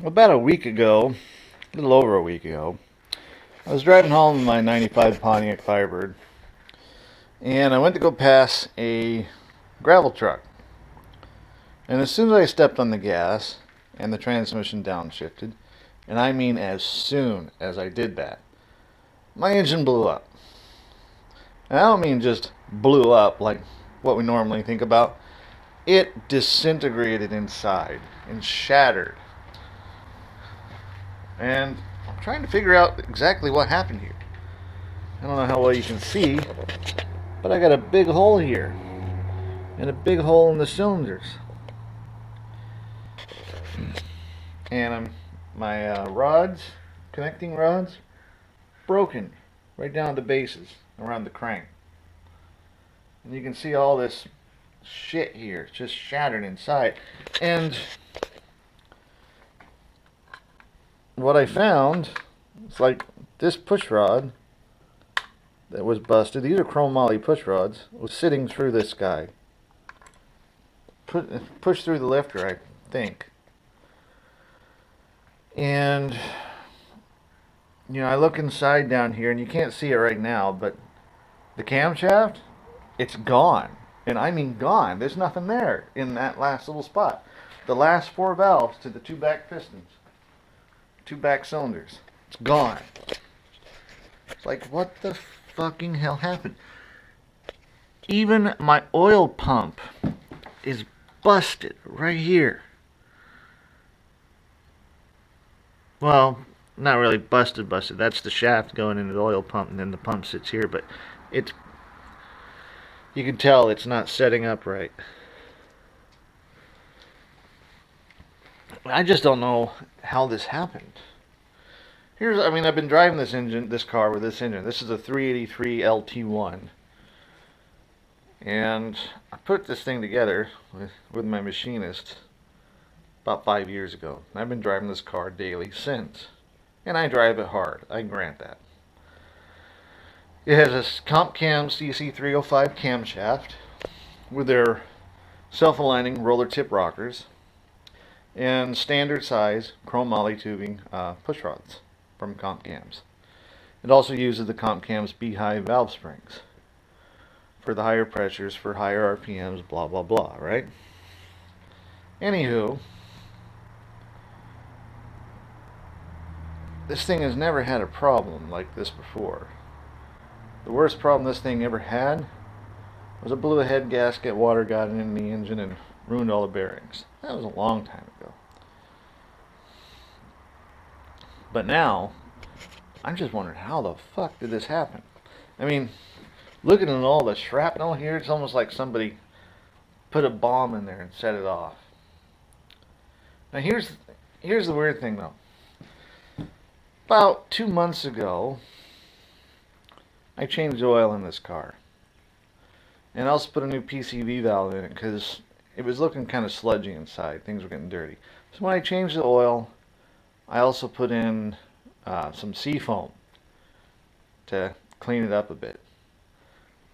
About a week ago, a little over a week ago, I was driving home in my 95 Pontiac Firebird, and I went to go pass a gravel truck. And as soon as I stepped on the gas and the transmission downshifted, and I mean as soon as I did that, my engine blew up. And I don't mean just blew up like what we normally think about. It disintegrated inside and shattered. And I'm trying to figure out exactly what happened here. I don't know how well you can see, but I got a big hole here and a big hole in the cylinders. And my rods, connecting rods, broken right down at the bases around the crank. And you can see all this shit here, it's just shattered inside. And what I found, it's like this push rod that was busted, these are chromoly push rods, was sitting through this guy. Pushed through the lifter, I think. And, you know, I look inside down here, and you can't see it right now, but the camshaft, it's gone. And I mean gone. There's nothing there in that last little spot. The last 4 valves to the 2 back pistons, 2 back cylinders, it's gone. It's like, what the fucking hell happened? Even my oil pump is busted right here. Well, not really busted. That's the shaft going into the oil pump, and then the pump sits here, but it's, you can tell it's not setting up right. I just don't know how this happened. I've been driving this car with this engine. This is a 383 LT1. And I put this thing together with my machinist about 5 years ago. I've been driving this car daily since. And I drive it hard, I grant that. It has a CompCam CC305 camshaft with their self-aligning roller tip rockers and standard size chromoly tubing push rods from Comp Cams. It also uses the Comp Cams beehive valve springs for the higher pressures, for higher RPMs, blah blah blah, right? Anywho, this thing has never had a problem like this before. The worst problem this thing ever had was it blew a head gasket, water got in the engine and ruined all the bearings. That was a long time ago. But now, I'm just wondering, how the fuck did this happen? I mean, looking at all the shrapnel here, it's almost like somebody put a bomb in there and set it off. Now here's the weird thing though. About 2 months ago, I changed oil in this car. And I also put a new PCV valve in it because it was looking kind of sludgy inside. Things were getting dirty. So when I changed the oil, I also put in some seafoam to clean it up a bit.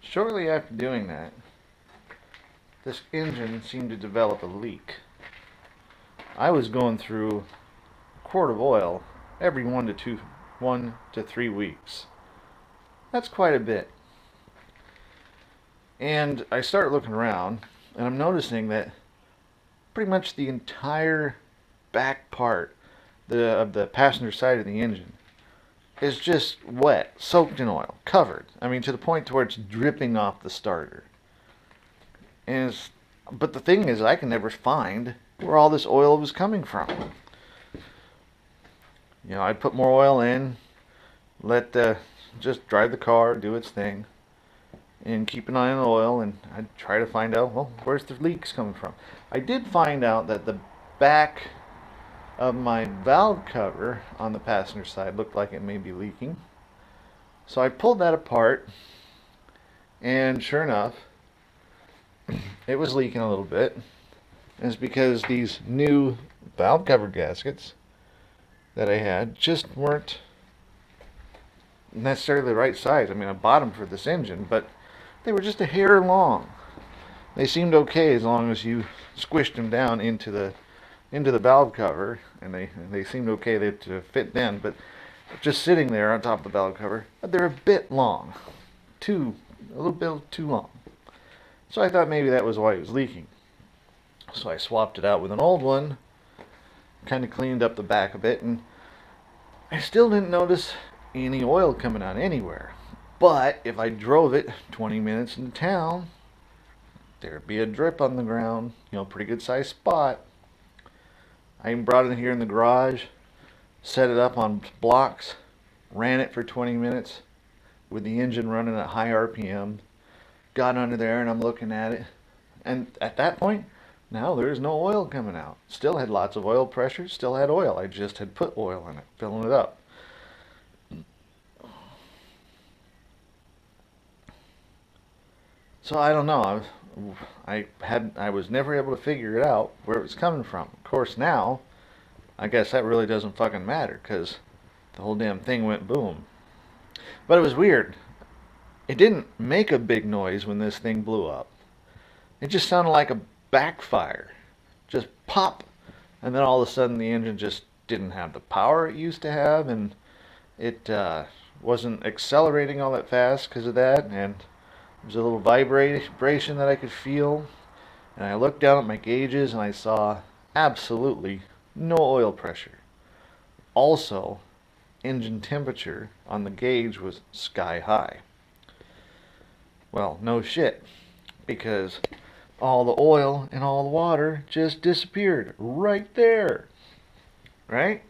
Shortly after doing that, this engine seemed to develop a leak. I was going through a quart of oil every 1 to 3 weeks. That's quite a bit. And I start looking around, and I'm noticing that pretty much the entire back part of the passenger side of the engine is just wet, soaked in oil, covered. I mean, to the point to where it's dripping off the starter. But the thing is, I can never find where all this oil was coming from. You know, I'd put more oil in, just drive the car, do its thing, and keep an eye on the oil, and I'd try to find out, well, where's the leaks coming from? I did find out that the back of my valve cover on the passenger side looked like it may be leaking. So I pulled that apart, and sure enough, it was leaking a little bit. And it's because these new valve cover gaskets that I had just weren't necessarily the right size. I mean, I bought them for this engine, but they were just a hair long. They seemed okay as long as you squished them down into the into the valve cover, and they seemed okay to fit then, but just sitting there on top of the valve cover, they're a bit long, a little bit too long. So I thought maybe that was why it was leaking. So I swapped it out with an old one, kind of cleaned up the back a bit, and I still didn't notice any oil coming out anywhere. But if I drove it 20 minutes into town, there'd be a drip on the ground, pretty good sized spot. I even brought it here in the garage, set it up on blocks, ran it for 20 minutes with the engine running at high RPM, got under there and I'm looking at it. And at that point, now there's no oil coming out. Still had lots of oil pressure, still had oil. I just had put oil in it, filling it up. So I don't know. I was never able to figure it out where it was coming from. Of course now, I guess that really doesn't fucking matter because the whole damn thing went boom. But it was weird. It didn't make a big noise when this thing blew up. It just sounded like a backfire. Just pop. And then all of a sudden the engine just didn't have the power it used to have, and it wasn't accelerating all that fast because of that, and there was a little vibration that I could feel. And I looked down at my gauges and I saw absolutely no oil pressure. Also, engine temperature on the gauge was sky high. Well, no shit, because all the oil and all the water just disappeared right there. Right?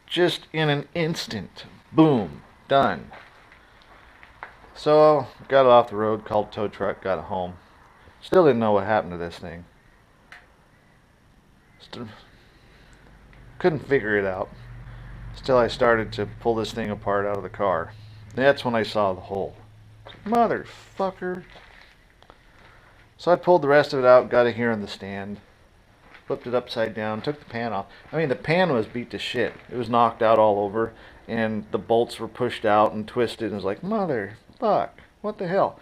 Just in an instant. Boom. Done. So, got it off the road, called tow truck, got it home. Still didn't know what happened to this thing. Couldn't figure it out. Still, I started to pull this thing apart out of the car. That's when I saw the hole. Motherfucker. So I pulled the rest of it out, got it here on the stand, flipped it upside down, took the pan off. I mean, the pan was beat to shit. It was knocked out all over, and the bolts were pushed out and twisted, and it was like, motherfuck, what the hell?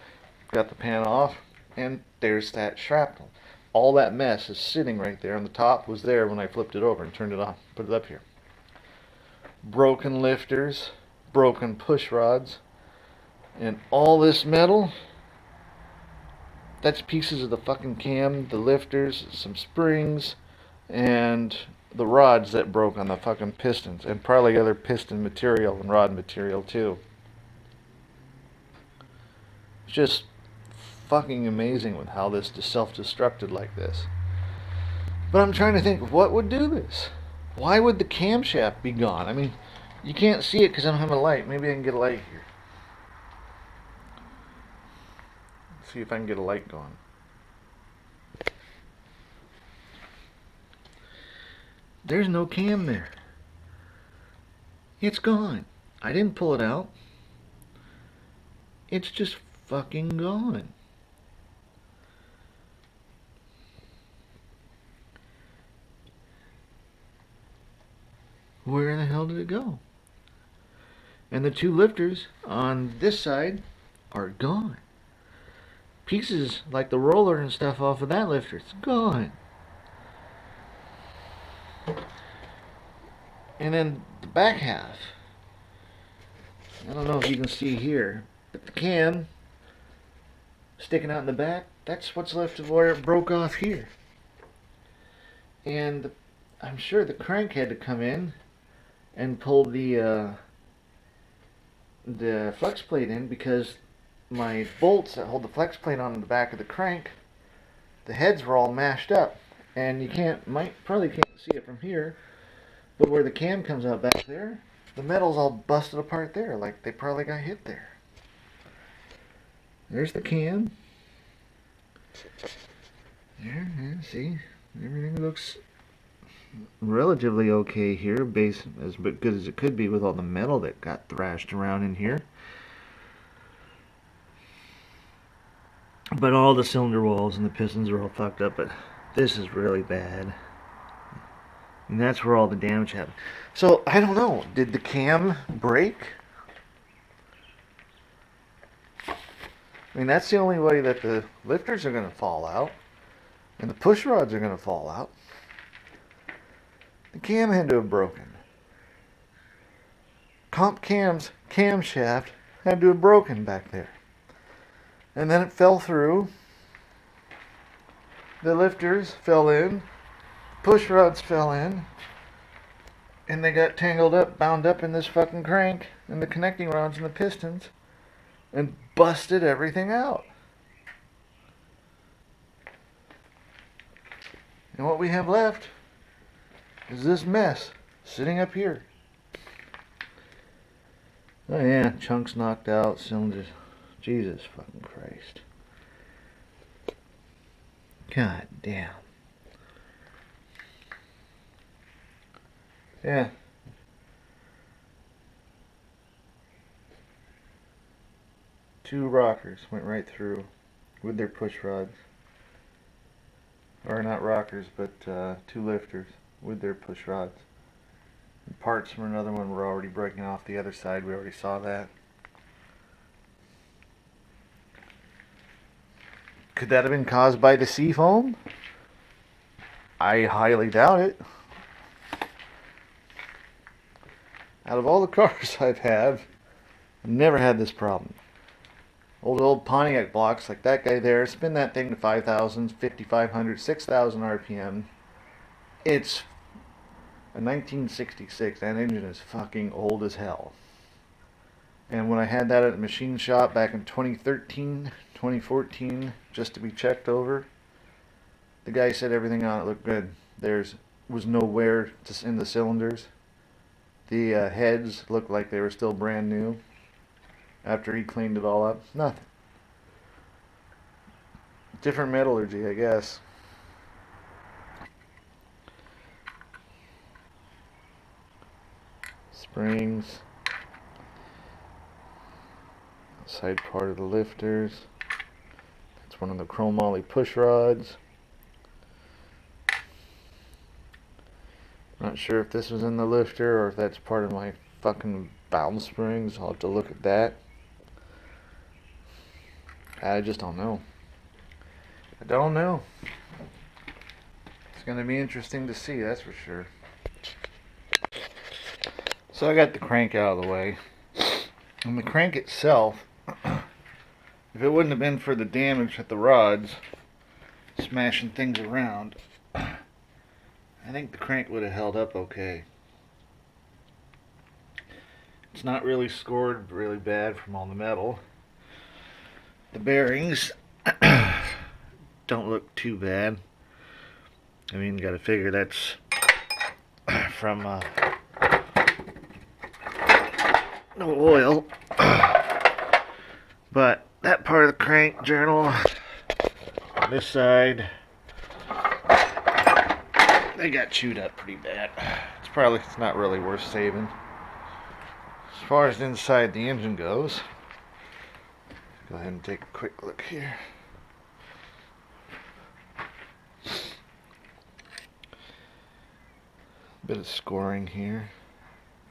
Got the pan off, and there's that shrapnel. All that mess is sitting right there, and the top was there when I flipped it over and turned it on, put it up here. Broken lifters, broken push rods, and all this metal, that's pieces of the fucking cam, the lifters, some springs, and the rods that broke on the fucking pistons, and probably other piston material and rod material too. It's just fucking amazing with how this self-destructed like this. But I'm trying to think, what would do this? Why would the camshaft be gone? I mean, you can't see it because I don't have a light. Maybe I can get a light here. Let's see if I can get a light going. There's no cam there. It's gone. I didn't pull it out. It's just fucking gone. Where the hell did it go? And the two lifters on this side are gone. Pieces like the roller and stuff off of that lifter, it's gone. And then the back half, I don't know if you can see here, but the cam sticking out in the back, that's what's left of where it broke off here. And I'm sure the crank had to come in and pull the flex plate in, because my bolts that hold the flex plate on the back of the crank, the heads were all mashed up, and you probably can't see it from here, but where the cam comes out back there, the metal's all busted apart there, like they probably got hit there. There's the cam. There, see, everything looks relatively okay here, as good as it could be with all the metal that got thrashed around in here. But all the cylinder walls and the pistons are all fucked up, but this is really bad. And that's where all the damage happened. So, I don't know, did the cam break? I mean, that's the only way that the lifters are going to fall out, and the push rods are going to fall out. The cam had to have broken. Comp Cam's camshaft had to have broken back there. And then it fell through. The lifters fell in. Push rods fell in. And they got tangled up, bound up in this fucking crank and the connecting rods and the pistons and busted everything out. And what we have left is this mess sitting up here. Oh yeah, chunks knocked out, cylinders. Jesus fucking Christ. God damn. Yeah. Two rockers went right through with their push rods. Or not rockers, but two lifters with their push rods. And parts from another one were already breaking off the other side. We already saw that. Could that have been caused by the seafoam? I highly doubt it. Out of all the cars I've had, I've never had this problem. Old Pontiac blocks like that guy there, spin that thing to 5,000, 5,500, 6,000 RPM. It's a 1966. That engine is fucking old as hell. And when I had that at the machine shop back in 2013, 2014, just to be checked over, the guy said everything on it looked good. There was no wear in the cylinders. The heads looked like they were still brand new after he cleaned it all up. Nothing. Different metallurgy, I guess. Springs. Outside part of the lifters. That's one of the chromoly pushrods. Not sure if this was in the lifter or if that's part of my fucking valve springs. I'll have to look at that. I just don't know. I don't know. It's going to be interesting to see, that's for sure. So I got the crank out of the way. And the crank itself, if it wouldn't have been for the damage at the rods, smashing things around, I think the crank would have held up okay. It's not really scored really bad from all the metal. The bearings don't look too bad. I mean, you gotta figure that's from no oil. But that part of the crank journal, this side, they got chewed up pretty bad. It's not really worth saving. As far as inside the engine goes, go ahead and take a quick look here. Bit of scoring here.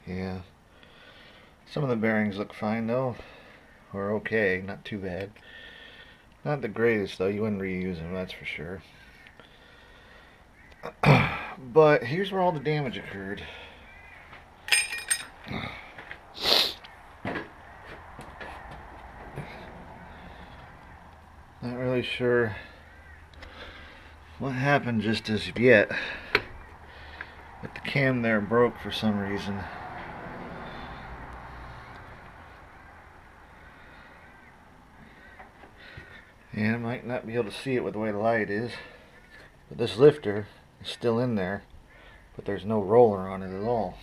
Yeah. Some of the bearings look fine though. Or okay, not too bad. Not the greatest though, you wouldn't reuse them, that's for sure. But here's where all the damage occurred. Not really sure what happened just as of yet. But the cam there broke for some reason. And I might not be able to see it with the way the light is. But this lifter is still in there. But there's no roller on it at all.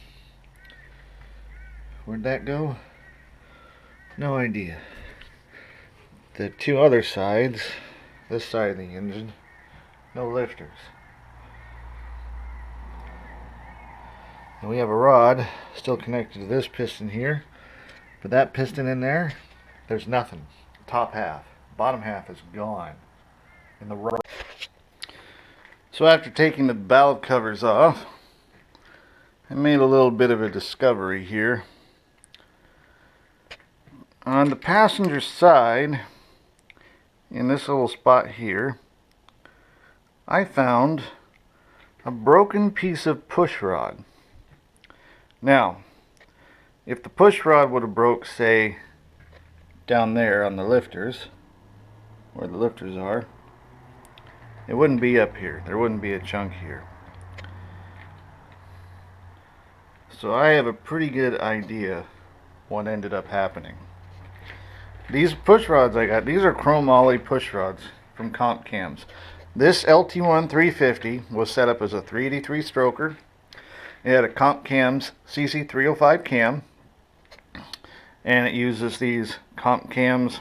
Where'd that go? No idea. The two other sides, this side of the engine, no lifters. And we have a rod still connected to this piston here. But that piston in there, there's nothing. Top half. Bottom half is gone. And the rod. So after taking the valve covers off, I made a little bit of a discovery here. On the passenger side, in this little spot here, I found a broken piece of push rod. Now, if the push rod would have broke, say, down there on the lifters, where the lifters are, it wouldn't be up here. There wouldn't be a chunk here. So I have a pretty good idea what ended up happening. These push rods I got, these are Chromoly Pushrods from Comp Cams. This LT1 350 was set up as a 383 stroker. It had a Comp Cams CC305 cam, and it uses these Comp Cams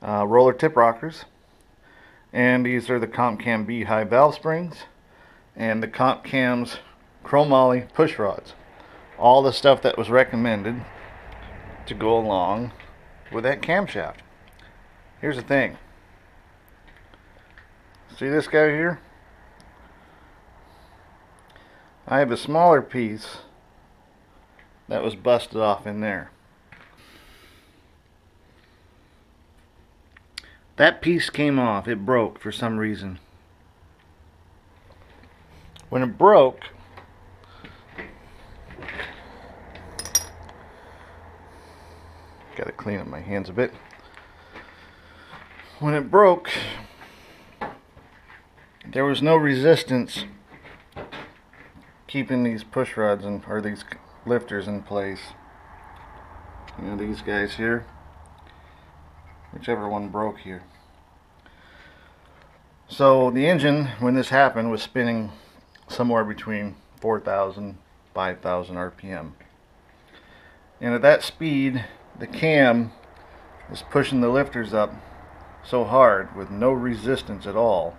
roller tip rockers, and these are the Comp Cam beehive valve springs and the Comp Cams Chromoly Pushrods. All the stuff that was recommended to go along with that camshaft. Here's the thing. See this guy here? I have a smaller piece that was busted off in there. That piece came off. It broke for some reason. When it broke, gotta clean up my hands a bit. When it broke, there was no resistance keeping these push rods or these lifters in place. You know, these guys here, whichever one broke here. So the engine, when this happened, was spinning somewhere between 4,000 5,000 RPM, and at that speed the cam was pushing the lifters up so hard with no resistance at all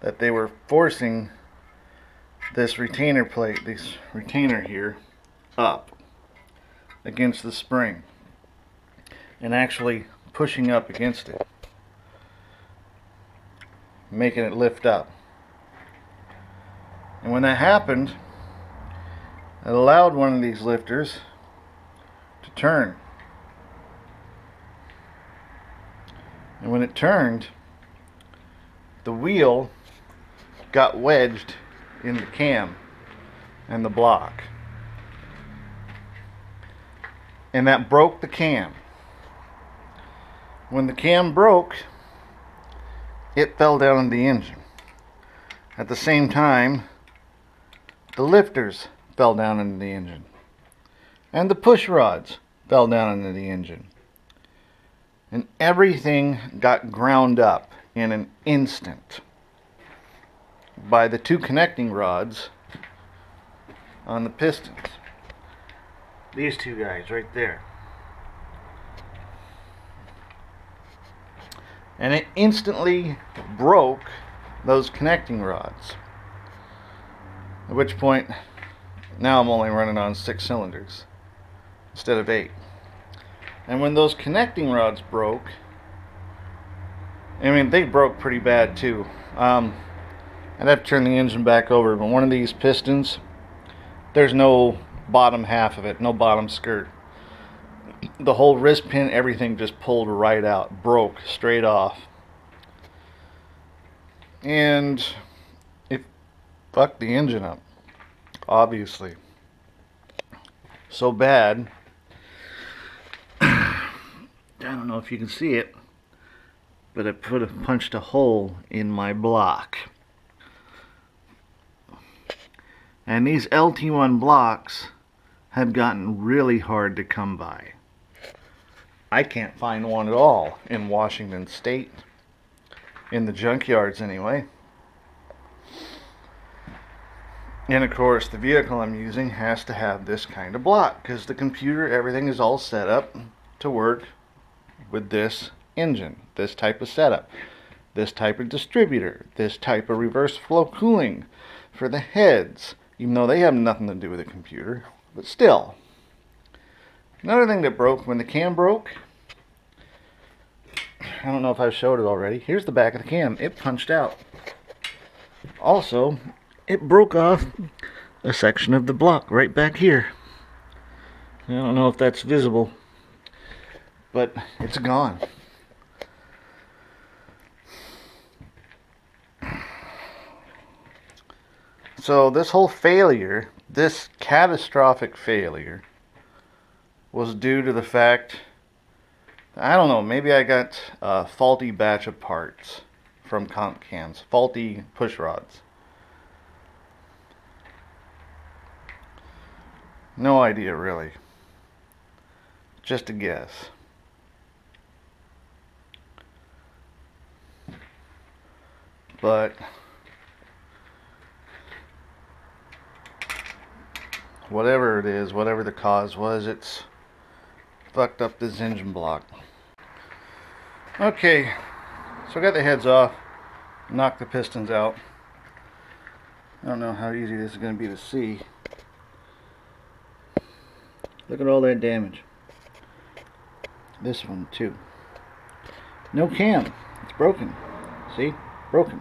that they were forcing this retainer plate, this retainer here, up against the spring and actually pushing up against it, making it lift up. And when that happened, it allowed one of these lifters to turn. And when it turned, the wheel got wedged in the cam and the block, and that broke the cam. When the cam broke, it fell down in the engine. At the same time, the lifters fell down into the engine, and the push rods fell down into the engine, and everything got ground up in an instant by the two connecting rods on the pistons. These two guys right there. And it instantly broke those connecting rods. At which point, now I'm only running on 6 cylinders instead of 8. And when those connecting rods broke, I mean, they broke pretty bad too. I'd have to turn the engine back over, but one of these pistons, there's no bottom half of it, no bottom skirt. The whole wrist pin, everything just pulled right out, broke straight off. And it fucked the engine up, obviously. So bad, I don't know if you can see it, but it punched a hole in my block. And these LT1 blocks have gotten really hard to come by. I can't find one at all in Washington State, in the junkyards anyway. And of course the vehicle I'm using has to have this kind of block, because the computer, everything is all set up to work with this engine, this type of setup, this type of distributor, this type of reverse flow cooling for the heads, even though they have nothing to do with the computer, but still. Another thing that broke, when the cam broke, I don't know if I've showed it already, here's the back of the cam. It punched out. Also, it broke off a section of the block right back here. I don't know if that's visible, but it's gone. So this whole failure, this catastrophic failure, was due to the fact, I don't know, maybe I got a faulty batch of parts from Comp Cams, faulty push rods. No idea really. Just a guess. But whatever it is, whatever the cause was, it's fucked up this engine block. Okay, so I got the heads off, knocked the pistons out. I don't know how easy this is going to be to see. Look at all that damage. This one too. No cam. It's broken. See? Broken.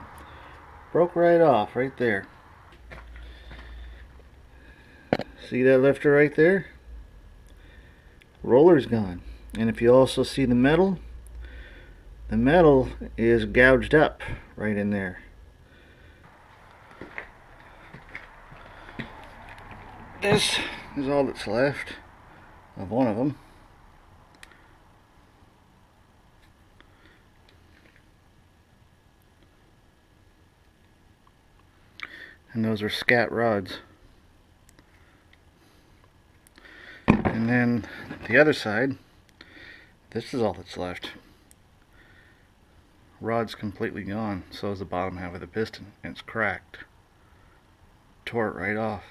Broke right off, right there. See that lifter right there? Roller's gone. And if you also see the metal is gouged up right in there. This is all that's left of one of them. And those are scat rods. And then the other side, this is all that's left. Rod's completely gone. So is the bottom half of the piston. And it's cracked. Tore it right off.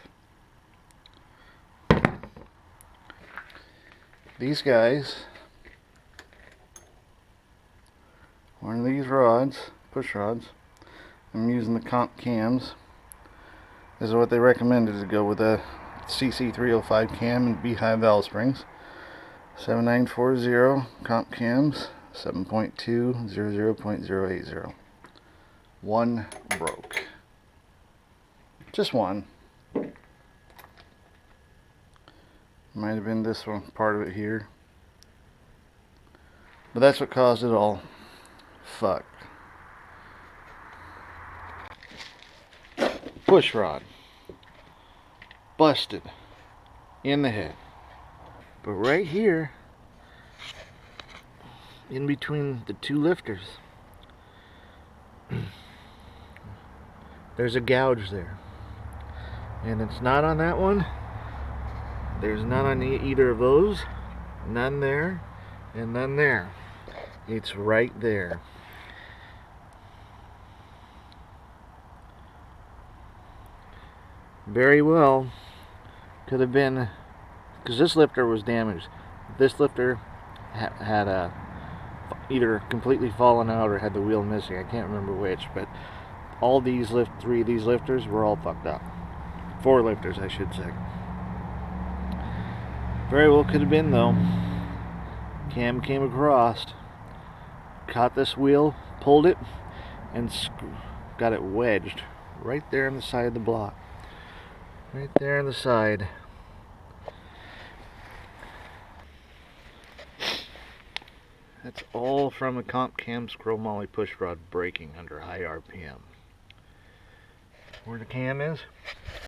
These guys, one of these rods, push rods, I'm using the Comp Cams. This is what they recommended to go with a CC305 cam and beehive valve springs. 7940 Comp Cams 7.2 00.080. One broke. Just one. Might have been this one, part of it here. But that's what caused it all. Fuck. Push rod. Busted. In the head. But right here, in between the two lifters, there's a gouge there. And it's not on that one. There's none on either of those. None there. And none there. It's right there. Very well could have been, because this lifter was damaged. This lifter had either completely fallen out or had the wheel missing. I can't remember which, but all these three of these lifters were all fucked up. 4 lifters, I should say. Very well could have been though. Cam came across, caught this wheel, pulled it, and got it wedged right there on the side of the block. Right there on the side. That's all from a Comp Cams Chromoly Pushrod breaking under high RPM. Where the cam is,